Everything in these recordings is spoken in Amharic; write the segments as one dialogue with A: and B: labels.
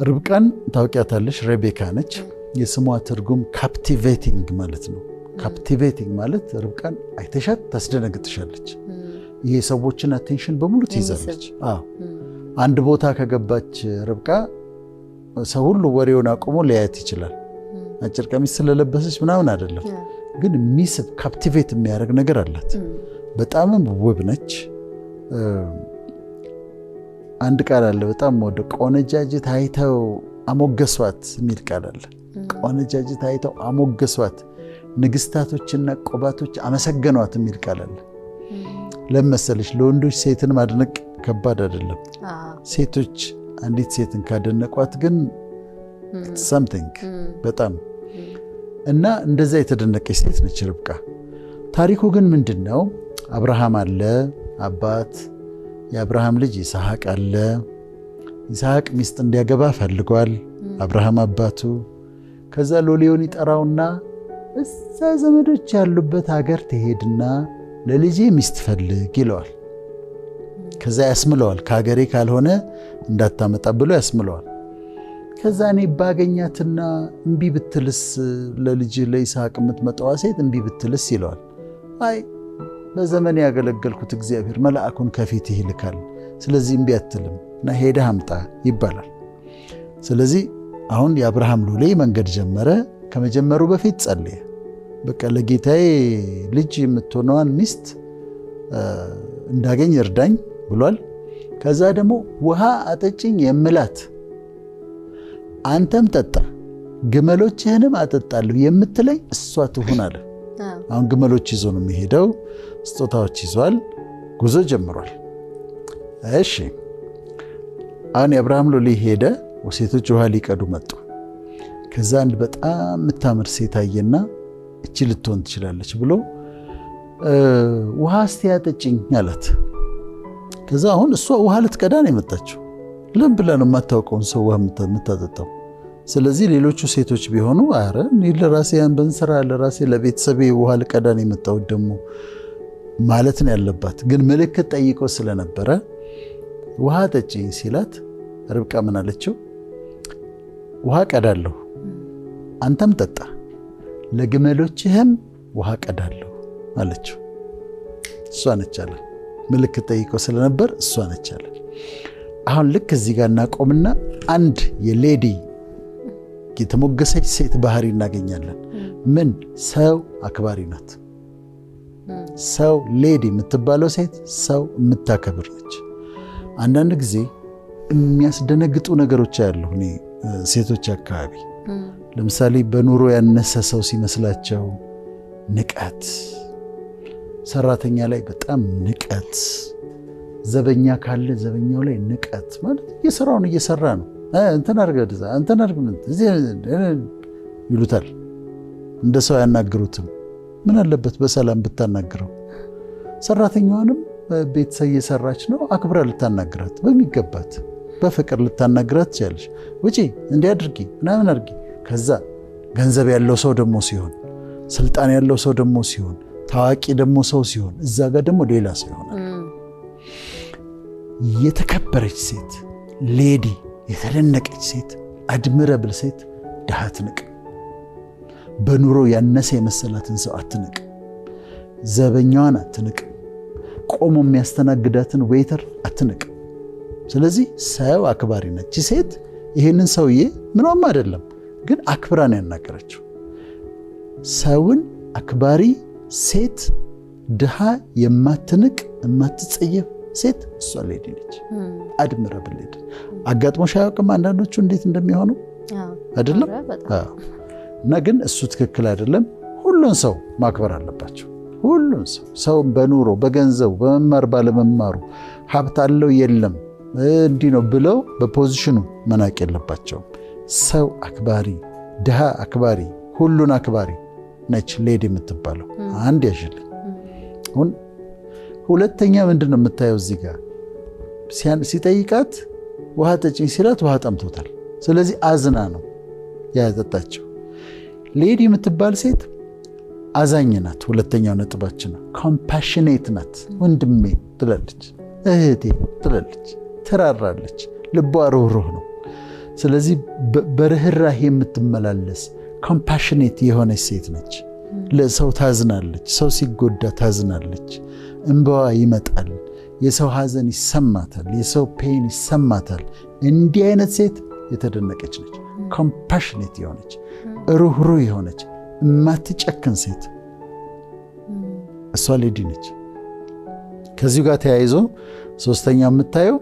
A: ርብቃን ታውቂያታለሽ? ሬቤካ ነች። የስሟ ትርጉም ካፕቲቬቲንግ ማለት ነው። ካፕቲቬቲንግ ማለት ርብቃን አይተሻት ታስደነግጥሻለች። ይሄ ሰዎችን አቴንሽን በሙሉ ትይዛለች። አንድ ቦታ ከገባች ርብቃ ሰው ሁሉ ወሬውን አቁሞ ሊያየት ይችላል። አጭር ቀሚስ ስለለበሰች ምናምን አይደለም፣ ግን የሚስብ ካፕቲቬት የሚያደርግ ነገር አላት። በጣምም ውብ ነች። አንድ ቃል አለ በጣም ወደ ቆነጃጅት አይተው አሞገሷት የሚል ቃል አለ። ቆነጃጅት አይተው አሞገሷት፣ ንግስታቶችና ቆባቶች አመሰገኗት የሚል ቃል አለ። ለመሰለሽ ለወንዶች ሴትን ማድነቅ ከባድ አይደለም። ሴቶች አንዲት ሴትን ካደነቋት ግን something በጣም እና እንደዛ የተደነቀች ሴት ነች ርብቃ። ታሪኩ ግን ምንድነው? አብርሃም አለ አባት፣ የአብርሃም ልጅ ይስሐቅ አለ። ይስሐቅ ሚስት እንዲያገባ ፈልጓል አብርሃም አባቱ። ከዛ ሎሌውን ይጠራውና እዛ ዘመዶች ያሉበት ሀገር ትሄድና ለልጄ ሚስት ፈልግ ይለዋል። ከዛ ያስምለዋል። ከሀገሬ ካልሆነ እንዳታመጣ ብሎ ያስምለዋል። ከዛ እኔ ባገኛትና እምቢ ብትልስ፣ ለልጅ ለይስሐቅ የምትመጣዋ ሴት እምቢ ብትልስ ይለዋል። አይ በዘመን ያገለገልኩት እግዚአብሔር መልአኩን ከፊት ይልካል፣ ስለዚህ እምቢ አትልም እና ሄደህ አምጣ ይባላል። ስለዚህ አሁን የአብርሃም ሎሌ መንገድ ጀመረ። ከመጀመሩ በፊት ጸለየ። በቃ ለጌታዬ ልጅ የምትሆነዋን ሚስት እንዳገኝ እርዳኝ ብሏል። ከዛ ደግሞ ውሃ አጠጭኝ የምላት አንተም ጠጣ ግመሎችህንም አጠጣለሁ የምትለኝ እሷ ትሁን አለ። አሁን ግመሎች ይዞ ነው የሚሄደው። ስጦታዎች ይዟል። ጉዞ ጀምሯል። እሺ አሁን የአብርሃም ሎሌ ሄደ። ሴቶች ውሃ ሊቀዱ መጡ። ከዛ አንድ በጣም የምታምር ሴት አየና እቺ ልትሆን ትችላለች ብሎ ውሃ እስቲ ያጠጭኝ አላት። ከዛ አሁን እሷ ውሃ ልትቀዳ ነው የመጣችው። ለምን ብላ ነው የማታውቀውን ሰው ውሃ የምታጠጣው? ስለዚህ ሌሎቹ ሴቶች ቢሆኑ አረ እኔ ለራሴ ያንበን ስራ ለራሴ ለቤተሰቤ ውሃ ልቀዳ ነው የመጣሁት ደግሞ ማለት ነው ያለባት። ግን ምልክት ጠይቆ ስለነበረ ውሃ ጠጭኝ ሲላት ርብቃ ምን አለችው? ውሃ ቀዳለሁ፣ አንተም ጠጣ፣ ለግመሎችህም ውሃ ቀዳለሁ አለችው። እሷ ነች አለ። ምልክት ጠይቆ ስለነበር እሷ ነች አለ። አሁን ልክ እዚህ ጋር እናቆምና አንድ የሌዲ የተሞገሰች ሴት ባህሪ እናገኛለን። ምን? ሰው አክባሪ ናት። ሰው ሌዲ የምትባለው ሴት ሰው የምታከብር ነች። አንዳንድ ጊዜ የሚያስደነግጡ ነገሮች ያለው እኔ ሴቶች አካባቢ ለምሳሌ በኑሮ ያነሰ ሰው ሲመስላቸው ንቀት፣ ሰራተኛ ላይ በጣም ንቀት፣ ዘበኛ ካለ ዘበኛው ላይ ንቀት ማለት የሥራውን እየሰራ ነው እንትን አድርገህ እንትን አድርገህ ይሉታል። እንደ ሰው ያናግሩትም። ምን አለበት በሰላም ብታናግረው? ሰራተኛዋንም ቤተሰብ እየሰራች ነው አክብራ ልታናግራት በሚገባት በፍቅር ልታናግራት ትችላለች። ውጪ እንዲህ አድርጊ ምናምን አድርጊ። ከዛ ገንዘብ ያለው ሰው ደግሞ ሲሆን፣ ስልጣን ያለው ሰው ደግሞ ሲሆን፣ ታዋቂ ደግሞ ሰው ሲሆን፣ እዛ ጋር ደግሞ ሌላ ሰው ይሆናል። የተከበረች ሴት ሌዲ፣ የተደነቀች ሴት፣ አድምረብል ሴት ድሃ አትንቅ። በኑሮ ያነሰ የመሰላትን ሰው አትንቅ። ዘበኛዋን አትንቅ። ቆሞ የሚያስተናግዳትን ዌይተር አትንቅ። ስለዚህ ሰው አክባሪ ነች ሴት። ይሄንን ሰውዬ ምንም አይደለም ግን አክብራ ነው ያናገረችው። ሰውን አክባሪ ሴት፣ ድሃ የማትንቅ የማትጸየፍ ሴት እሷ ሌዲ ነች። አድምረብል ሌዲ። አጋጥሞሽ አያውቅም? አንዳንዶቹ እንዴት እንደሚሆኑ አይደለም? እና ግን እሱ ትክክል አይደለም። ሁሉን ሰው ማክበር አለባቸው። ሁሉን ሰው በኑሮ በገንዘቡ በመማር ባለመማሩ ሀብት አለው የለም እንዲህ ነው ብለው በፖዚሽኑ መናቅ የለባቸውም። ሰው አክባሪ፣ ድሃ አክባሪ፣ ሁሉን አክባሪ ነች ሌዲ የምትባለው። አንድ ያሽልኝ። ሁለተኛ ምንድን ነው የምታየው እዚህ ጋር? ሲጠይቃት ውሃ ጠጭኝ ሲላት ውሃ ጠምቶታል። ስለዚህ አዝና ነው ያጠጣችው። ሌዲ የምትባል ሴት አዛኝ ናት። ሁለተኛው ነጥባችን ነው። ኮምፓሽኔት ናት። ወንድሜ ትላለች፣ እህቴ ትላለች፣ ትራራለች። ልቧ ሩህሩህ ነው። ስለዚህ በርህራሄ የምትመላለስ ኮምፓሽኔት የሆነች ሴት ነች። ለሰው ታዝናለች፣ ሰው ሲጎዳ ታዝናለች፣ እንባዋ ይመጣል፣ የሰው ሐዘን ይሰማታል፣ የሰው ፔን ይሰማታል። እንዲህ አይነት ሴት የተደነቀች ነች። ኮምፓሽኔት የሆነች ሩህሩህ የሆነች የማትጨክን ሴት እሷ ሌዲ ነች። ከዚሁ ጋር ተያይዞ ሶስተኛው የምታየው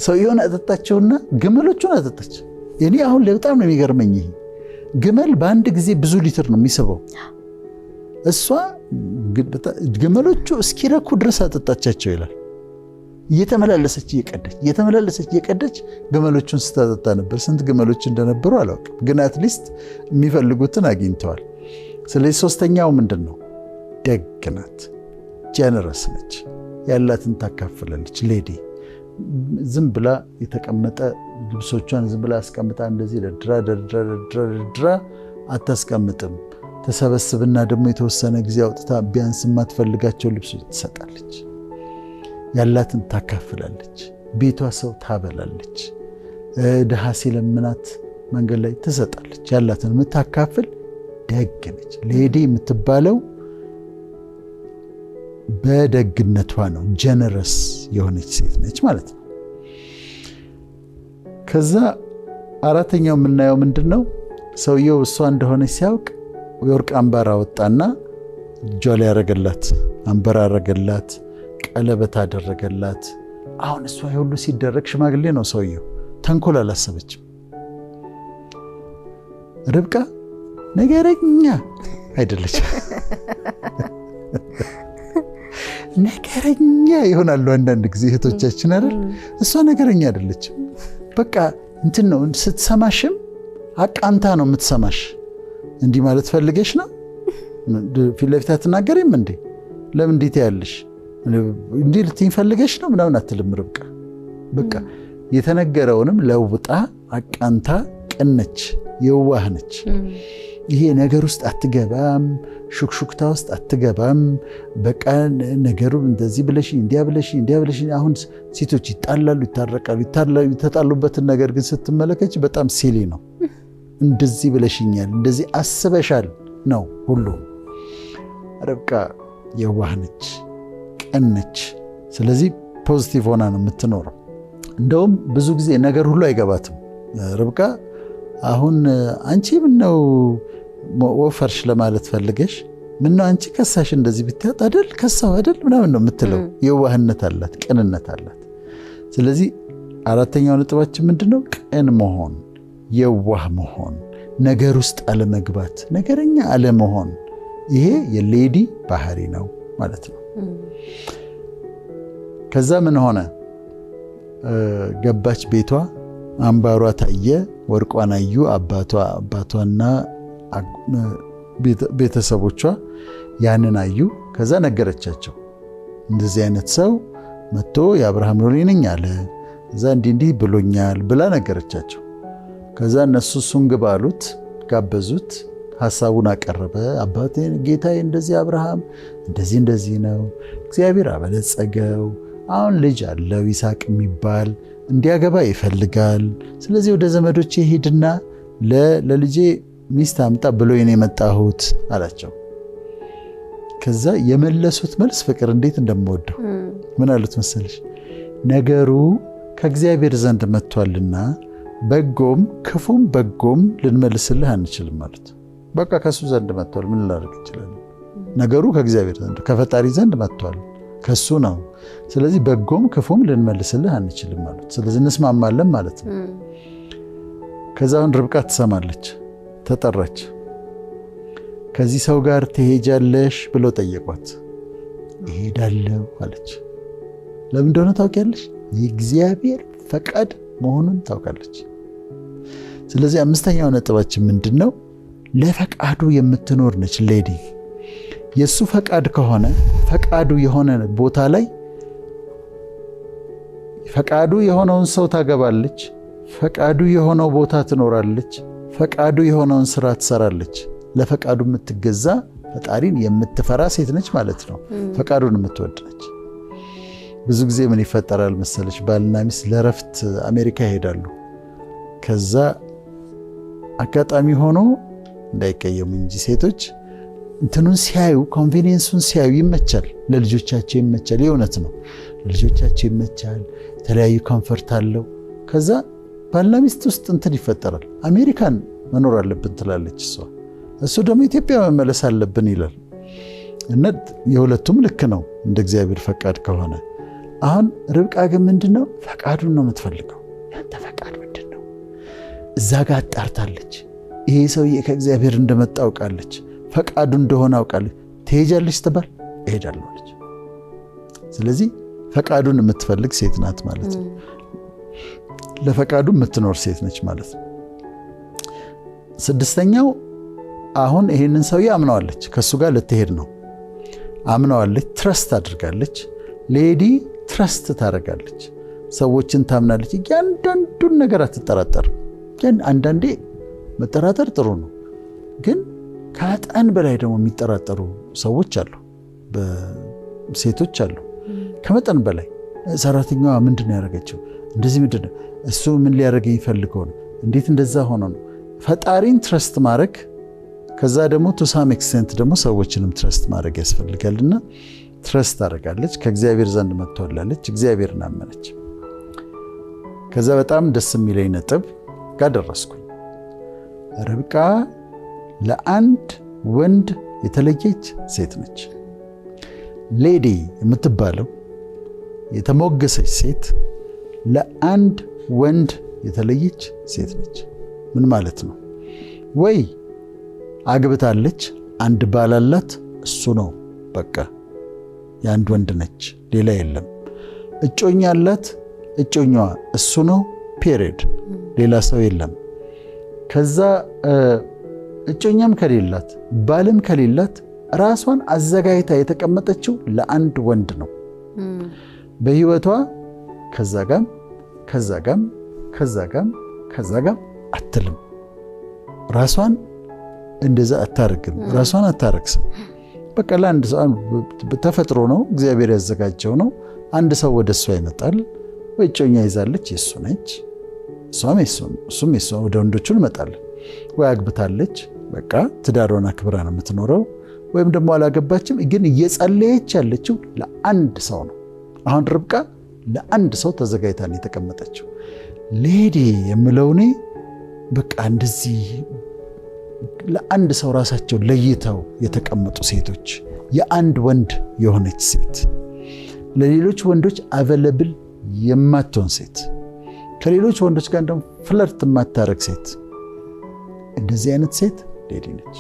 A: ሰውየውን አጠጣቸውና ግመሎቹን አጠጣች። እኔ አሁን በጣም ነው የሚገርመኝ ይሄ ግመል በአንድ ጊዜ ብዙ ሊትር ነው የሚስበው። እሷ ግመሎቹ እስኪረኩ ድረስ አጠጣቻቸው ይላል። እየተመላለሰች እየቀደች ግመሎቹን ስታጠጣ ነበር። ስንት ግመሎች እንደነበሩ አላውቅም፣ ግን አትሊስት የሚፈልጉትን አግኝተዋል። ስለዚህ ሶስተኛው ምንድን ነው? ደግ ናት፣ ጀነረስ ነች፣ ያላትን ታካፍላለች። ሌዲ ዝም ብላ የተቀመጠ ልብሶቿን ዝም ብላ አስቀምጣ እንደዚህ ደርድራ አታስቀምጥም። ተሰበስብና ደግሞ የተወሰነ ጊዜ አውጥታ ቢያንስ የማትፈልጋቸው ልብሶች ትሰጣለች። ያላትን ታካፍላለች። ቤቷ ሰው ታበላለች። ድሃ ሲለምናት መንገድ ላይ ትሰጣለች። ያላትን የምታካፍል ደግ ነች። ሌዲ የምትባለው በደግነቷ ነው። ጀነረስ የሆነች ሴት ነች ማለት ነው። ከዛ አራተኛው የምናየው ምንድን ነው? ሰውየው እሷ እንደሆነች ሲያውቅ የወርቅ አምባር አወጣና እጇ ላይ ያደረገላት፣ አምባር አደረገላት፣ ቀለበት አደረገላት። አሁን እሷ ሁሉ ሲደረግ ሽማግሌ ነው ሰውየው። ተንኮል አላሰበችም። ርብቃ ነገረኛ አይደለች። ነገረኛ ይሆናሉ አንዳንድ ጊዜ እህቶቻችን አይደል? እሷ ነገረኛ አይደለችም። በቃ እንትን ነው፣ ስትሰማሽም አቃንታ ነው የምትሰማሽ። እንዲህ ማለት ፈልገሽ ነው? ፊት ለፊት አትናገሪም እንዴ? ለምን እንዴት ያለሽ እንዲህ ልትይኝ ፈልገሽ ነው ምናምን አትልም ርብቃ። በቃ የተነገረውንም ለውጣ አቃንታ ቅነች፣ የዋህ ነች። ይሄ ነገር ውስጥ አትገባም፣ ሹክሹክታ ውስጥ አትገባም። በቃ ነገሩ እንደዚህ ብለሽ እንዲያ ብለሽ። አሁን ሴቶች ይጣላሉ፣ ይታረቃሉ። የተጣሉበትን ነገር ግን ስትመለከች በጣም ሲሊ ነው። እንደዚህ ብለሽኛል፣ እንደዚህ አስበሻል ነው ሁሉ። ርብቃ የዋህ ነች፣ ቅን ነች። ስለዚህ ፖዚቲቭ ሆና ነው የምትኖረው። እንደውም ብዙ ጊዜ ነገር ሁሉ አይገባትም ርብቃ። አሁን አንቺ ምነው ወፈርሽ ለማለት ፈልገሽ ምነው አንቺ ከሳሽ እንደዚህ ብትያት አይደል ከሳው አይደል ምናምን ነው የምትለው። የዋህነት አላት፣ ቅንነት አላት። ስለዚህ አራተኛው ነጥባችን ምንድነው? ቅን መሆን፣ የዋህ መሆን፣ ነገር ውስጥ አለመግባት፣ ነገረኛ አለመሆን። ይሄ የሌዲ ባህሪ ነው ማለት ነው። ከዛ ምን ሆነ? ገባች ቤቷ፣ አምባሯ ታየ፣ ወርቋን አዩ። አባቷና ቤተሰቦቿ ያንን አዩ። ከዛ ነገረቻቸው። እንደዚህ አይነት ሰው መጥቶ የአብርሃም ሎሌ ነኝ አለ፣ እዛ እንዲህ ብሎኛል ብላ ነገረቻቸው። ከዛ እነሱ እሱን ግባ አሉት፣ ጋበዙት፣ ሐሳቡን አቀረበ። አባቴ ጌታዬ እንደዚህ አብርሃም እንደዚህ ነው፣ እግዚአብሔር አበለጸገው፣ አሁን ልጅ አለው ይስሐቅ የሚባል እንዲያገባ ይፈልጋል። ስለዚህ ወደ ዘመዶቼ ሄድና ለልጄ ሚስት አምጣ ብሎ የኔ የመጣሁት አላቸው። ከዛ የመለሱት መልስ ፍቅር እንዴት እንደምወደው ምን አሉት መሰለሽ? ነገሩ ከእግዚአብሔር ዘንድ መጥቷልና በጎም ክፉም በጎም ልንመልስልህ አንችልም ማለት። በቃ ከሱ ዘንድ መጥቷል፣ ምን ላደርግ ይችላል? ነገሩ ከእግዚአብሔር ዘንድ ከፈጣሪ ዘንድ መጥቷል፣ ከሱ ነው። ስለዚህ በጎም ክፉም ልንመልስልህ አንችልም ማለት። ስለዚህ እንስማማለን ማለት ነው። ከዛውን ርብቃ ትሰማለች፣ ተጠራች። ከዚህ ሰው ጋር ትሄጃለሽ ብሎ ጠየቋት። እሄዳለሁ አለች። ለምን እንደሆነ ታውቂያለሽ? የእግዚአብሔር ፈቃድ መሆኑን ታውቃለች። ስለዚህ አምስተኛው ነጥባችን ምንድነው? ለፈቃዱ የምትኖር ነች ሌዲ። የሱ ፈቃድ ከሆነ ፈቃዱ የሆነ ቦታ ላይ ፈቃዱ የሆነውን ሰው ታገባለች፣ ፈቃዱ የሆነው ቦታ ትኖራለች፣ ፈቃዱ የሆነውን ስራ ትሰራለች። ለፈቃዱ የምትገዛ ፈጣሪን የምትፈራ ሴት ነች ማለት ነው። ፈቃዱን የምትወድ ነች። ብዙ ጊዜ ምን ይፈጠራል መሰለች? ባልና ሚስት ለረፍት አሜሪካ ይሄዳሉ ከዛ አጋጣሚ ሆኖ እንዳይቀየሙ እንጂ ሴቶች እንትኑን ሲያዩ ኮንቬኒየንሱን ሲያዩ ይመቻል፣ ለልጆቻቸው ይመቻል። የእውነት ነው፣ ለልጆቻቸው ይመቻል። የተለያዩ ኮምፈርት አለው። ከዛ ባልና ሚስት ውስጥ እንትን ይፈጠራል። አሜሪካን መኖር አለብን ትላለች እሷ፣ እሱ ደግሞ ኢትዮጵያ መመለስ አለብን ይላል። እና የሁለቱም ልክ ነው እንደ እግዚአብሔር ፈቃድ ከሆነ። አሁን ርብቃ ግን ምንድነው ፈቃዱን ነው የምትፈልገው። ያንተ ፈቃድ ምንድነው? እዛ ጋር አጣርታለች። ይሄ ሰውዬ ከእግዚአብሔር እንደመጣ አውቃለች፣ ፈቃዱ እንደሆነ አውቃለች። ትሄጃለች ስትባል እሄዳለሁ አለች። ስለዚህ ፈቃዱን የምትፈልግ ሴት ናት ማለት ነው። ለፈቃዱ የምትኖር ሴት ነች ማለት ነው። ስድስተኛው አሁን ይሄንን ሰውዬ አምነዋለች፣ ከሱ ጋር ልትሄድ ነው። አምነዋለች፣ ትረስት አድርጋለች። ሌዲ ትረስት ታደርጋለች፣ ሰዎችን ታምናለች። እያንዳንዱን ነገር አትጠራጠርም። ግን አንዳንዴ መጠራጠር ጥሩ ነው፣ ግን ከመጠን በላይ ደግሞ የሚጠራጠሩ ሰዎች አሉ፣ ሴቶች አሉ። ከመጠን በላይ ሰራተኛዋ ምንድን ነው ያደረገችው? እንደዚህ ምንድን ነው እሱ ምን ሊያደርገኝ ፈልገው ነው? እንዴት እንደዛ ሆኖ ነው? ፈጣሪን ትረስት ማድረግ፣ ከዛ ደግሞ ቱ ሳም ኤክስቴንት ደግሞ ሰዎችንም ትረስት ማድረግ ያስፈልጋልና ትረስት ታደርጋለች። ከእግዚአብሔር ዘንድ መጥቷላለች፣ እግዚአብሔርን አመነች። ከዛ በጣም ደስ የሚለኝ ነጥብ ጋር ደረስኩኝ። ርብቃ ለአንድ ወንድ የተለየች ሴት ነች። ሌዲ የምትባለው የተሞገሰች ሴት ለአንድ ወንድ የተለየች ሴት ነች። ምን ማለት ነው? ወይ አግብታለች፣ አንድ ባል አላት፣ እሱ ነው በቃ የአንድ ወንድ ነች፣ ሌላ የለም። እጮኛ አላት፣ እጮኛዋ እሱ ነው ፔሪድ፣ ሌላ ሰው የለም። ከዛ እጮኛም ከሌላት ባልም ከሌላት ራሷን አዘጋጅታ የተቀመጠችው ለአንድ ወንድ ነው። በህይወቷ ከዛ ጋም ከዛ ጋም ከዛ ጋም ከዛ ጋም አትልም። ራሷን እንደዛ አታረግም፣ ራሷን አታረክስም። በቃ ለአንድ ሰው ተፈጥሮ ነው፣ እግዚአብሔር ያዘጋጀው ነው። አንድ ሰው ወደ እሷ ይመጣል፣ ወይ እጮኛ ይዛለች፣ የሱ ነች፣ እሱም የሱ ወደ ወንዶቹ እንመጣለን። ወይ አግብታለች፣ በቃ ትዳሯን አክብራ ነው የምትኖረው። ወይም ደግሞ አላገባችም፣ ግን እየጸለየች ያለችው ለአንድ ሰው ነው። አሁን ርብቃ ለአንድ ሰው ተዘጋጅታ ነው የተቀመጠችው። ሌዲ የምለው እኔ በቃ እንደዚህ ለአንድ ሰው ራሳቸው ለይተው የተቀመጡ ሴቶች፣ የአንድ ወንድ የሆነች ሴት፣ ለሌሎች ወንዶች አቬለብል የማትሆን ሴት፣ ከሌሎች ወንዶች ጋር ደግሞ ፍለርት የማታረግ ሴት፣ እንደዚህ አይነት ሴት ሌዲ ነች።